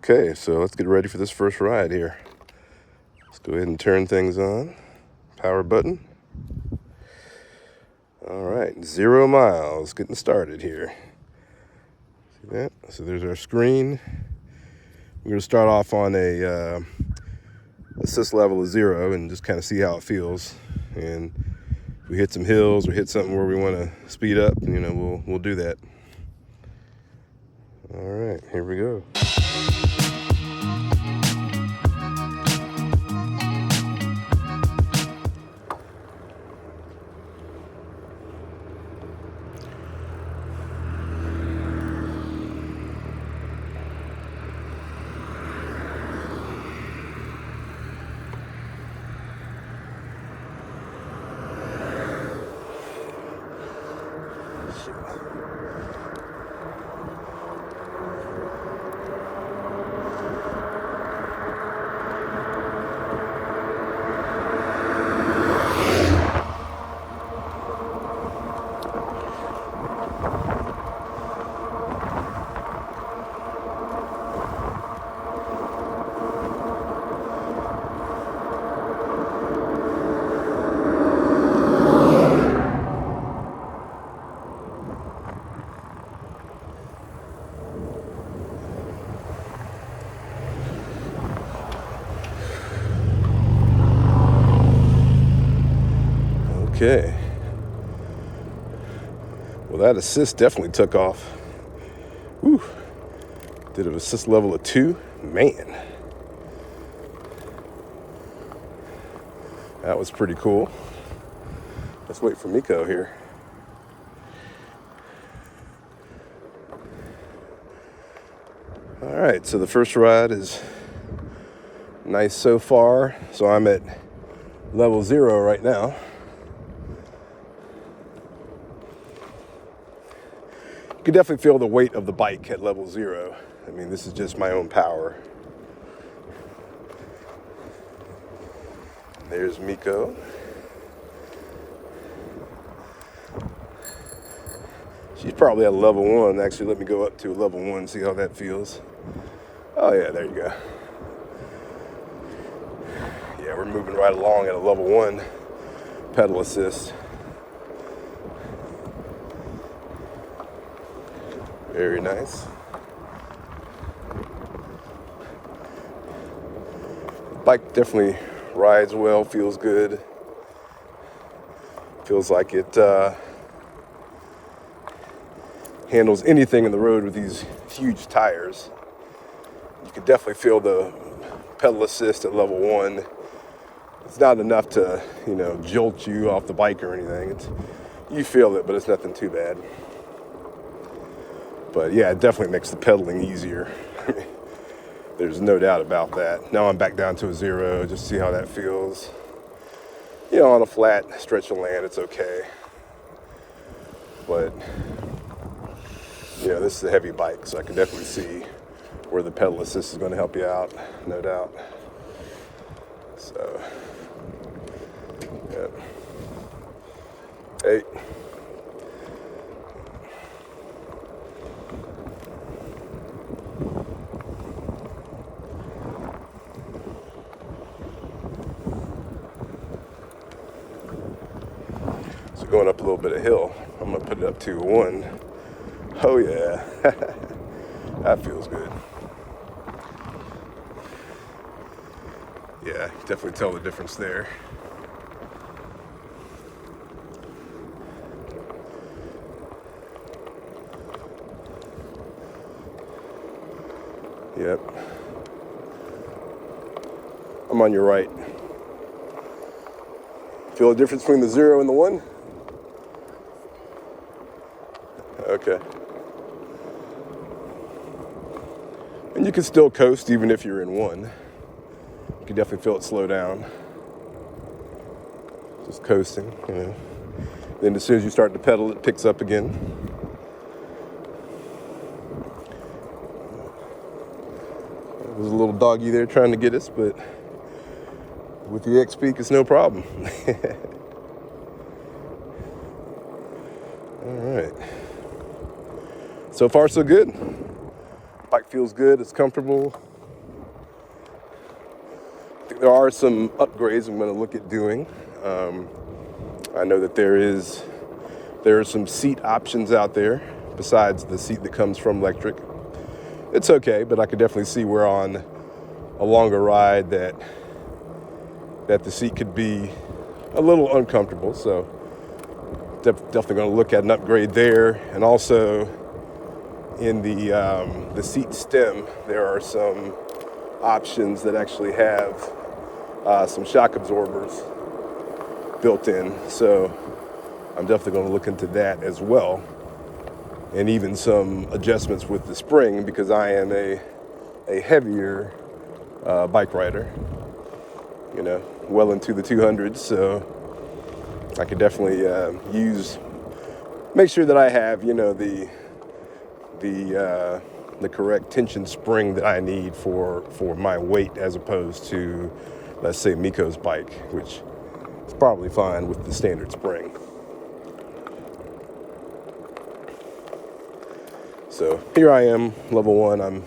Okay, so let's get ready for this first ride here. Let's go ahead and turn things on. Power button. All right, 0 miles, getting started here. See that? So there's our screen. We're going to start off on a assist level of 0 and just kind of see how it feels. And if we hit some hills or hit something where we want to speed up, we'll do that. All right, here we go. Okay. Well, that assist definitely took off. Whew. Did an assist level of 2. Man. That was pretty cool. Let's wait for Miko here. All right, so the first ride is nice so far. So I'm at level 0 right now. You can definitely feel the weight of the bike at level 0. I mean, this is just my own power. There's Miko. She's probably at level 1. Actually, let me go up to level 1, see how that feels. Oh yeah, there you go. Yeah, we're moving right along at a level 1 pedal assist. Very nice. Bike definitely rides well, feels good. Feels like it handles anything in the road with these huge tires. You can definitely feel the pedal assist at level 1. It's not enough to, jolt you off the bike or anything. You feel it, but it's nothing too bad. But yeah, it definitely makes the pedaling easier. There's no doubt about that. Now I'm back down to a 0, just see how that feels. On a flat stretch of land, it's okay. But, this is a heavy bike, so I can definitely see where the pedal assist is going to help you out, no doubt. So, yeah. Hey. Going up a little bit of hill. I'm gonna put it up to 1. Oh yeah. That feels good. Yeah, definitely tell the difference there. Yep. I'm on your right. Feel the difference between the 0 and the 1? Okay. And you can still coast even if you're in 1. You can definitely feel it slow down. Just coasting, Then as soon as you start to pedal, it picks up again. There's a little doggy there trying to get us, but with the XPeak, it's no problem. All right. So far, so good. Bike feels good. It's comfortable. there are some upgrades I'm going to look at doing. I know that there are some seat options out there besides the seat that comes from Lectric. It's okay, but I could definitely see where on a longer ride that the seat could be a little uncomfortable. So definitely going to look at an upgrade there. And also in the seat stem, there are some options that actually have some shock absorbers built in. So I'm definitely going to look into that as well. And even some adjustments with the spring, because I am a heavier bike rider, you know, well into the 200s. So I could definitely make sure that I have, you know, the correct tension spring that I need for my weight, as opposed to, let's say, Miko's bike, which is probably fine with the standard spring. So here I am, level 1. I'm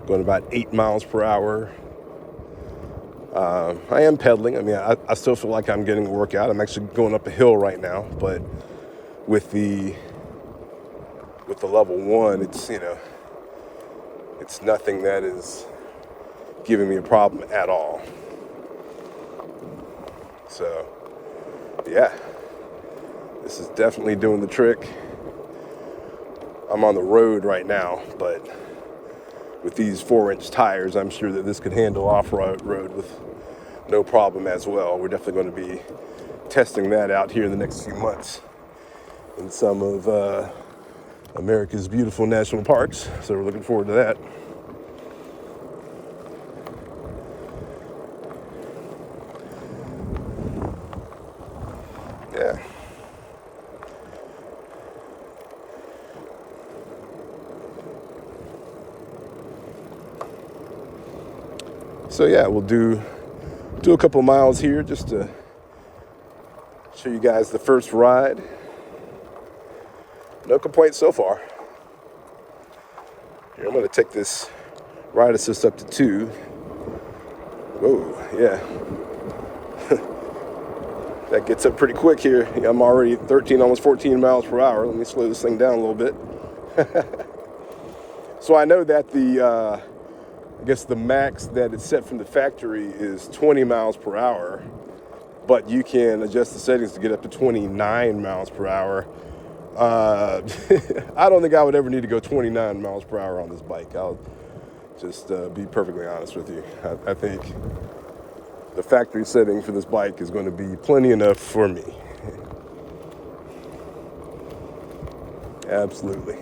going about 8 miles per hour. I am pedaling. I mean, I still feel like I'm getting a workout. I'm actually going up a hill right now, but with the level 1, it's, you know, it's nothing that is giving me a problem at all. So, yeah, this is definitely doing the trick. I'm on the road right now, but with these 4-inch tires, I'm sure that this could handle off-road with no problem as well. We're definitely going to be testing that out here in the next few months in some of America's beautiful national parks. So we're looking forward to that. Yeah. So yeah, we'll do a couple miles here just to show you guys the first ride. No complaints so far. Here, I'm going to take this ride assist up to 2. Whoa, yeah. That gets up pretty quick here. I'm already 13, almost 14 miles per hour. Let me slow this thing down a little bit. So I know that I guess the max that it's set from the factory is 20 miles per hour, but you can adjust the settings to get up to 29 miles per hour. I don't think I would ever need to go 29 miles per hour on this bike. I'll just be perfectly honest with you. I think the factory setting for this bike is going to be plenty enough for me. Absolutely.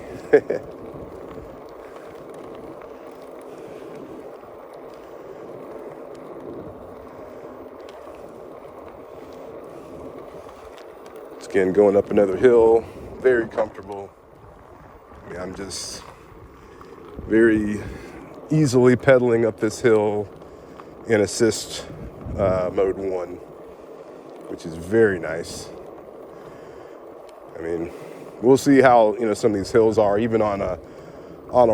Again, going up another hill, very comfortable. I mean, I'm just very easily pedaling up this hill in assist mode 1, which is very nice. I mean, we'll see how, you know, some of these hills are, even on a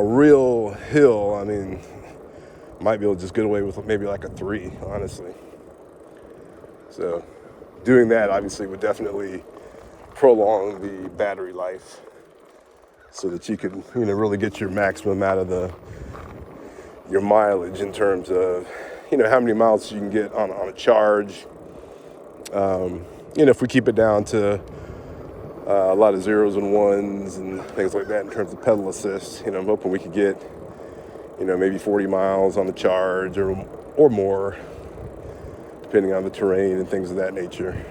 real hill. I mean, might be able to just get away with maybe like a 3, honestly. So doing that obviously would definitely prolong the battery life so that you can, you know, really get your maximum out of your mileage in terms of, you know, how many miles you can get on a charge. You know, if we keep it down to a lot of 0s and 1s and things like that in terms of pedal assist, you know, I'm hoping we could get, you know, maybe 40 miles on the charge or more, depending on the terrain and things of that nature.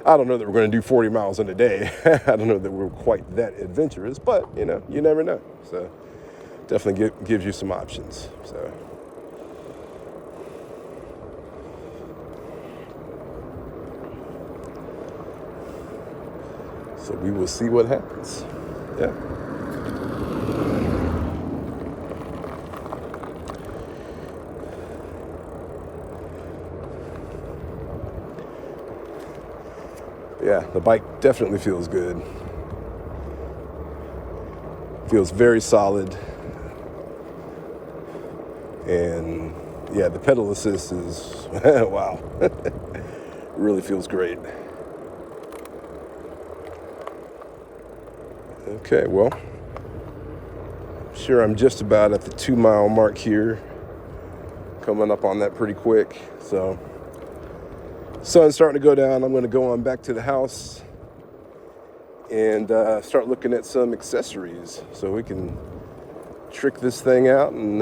I don't know that we're going to do 40 miles in a day. I don't know that we're quite that adventurous, but, you know, you never know. So definitely gives you some options. So we will see what happens. Yeah. Yeah, the bike definitely feels good. Feels very solid. And yeah, the pedal assist is, wow, it really feels great. Okay, well, sure, I'm just about at the 2-mile mark here, coming up on that pretty quick. So sun's starting to go down. I'm going to go on back to the house and start looking at some accessories so we can trick this thing out and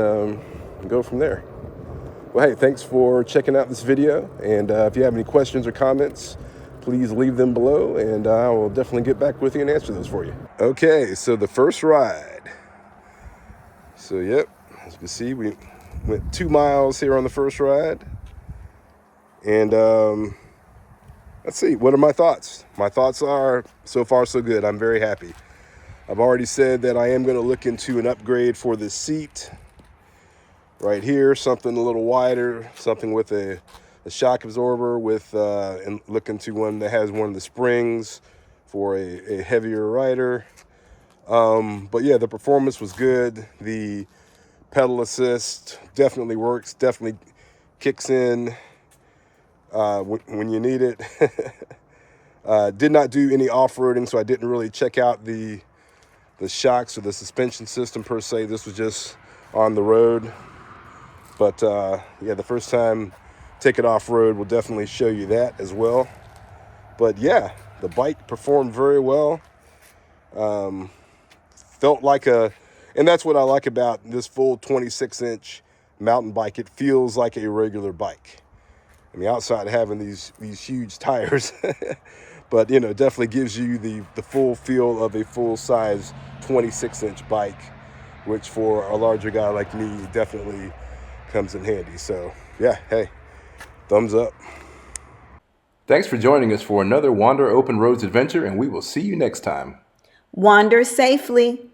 go from there. Well, hey, thanks for checking out this video, and if you have any questions or comments, please leave them below, and I will definitely get back with you and answer those for you. Okay, so the first ride. So yep, as you can see, we went 2 miles here on the first ride, and let's see, what are my thoughts? My thoughts are, so far so good. I'm very happy. I've already said that I am going to look into an upgrade for this seat right here, something a little wider, something with a shock absorber, with and look into one that has one of the springs for a heavier rider. But yeah, the performance was good. The pedal assist definitely works, definitely kicks in when you need it. Did not do any off-roading, so I didn't really check out the shocks or the suspension system per se. This was just on the road. But yeah, the first time take it off-road will definitely show you that as well. But yeah, the bike performed very well. Felt like and that's what I like about this full 26-inch mountain bike. It feels like a regular bike. I mean, outside of having these huge tires, but you know, definitely gives you the full feel of a full-size 26-inch bike, which for a larger guy like me definitely comes in handy. So yeah, hey, thumbs up. Thanks for joining us for another Wander Open Roads adventure, and we will see you next time. Wander safely.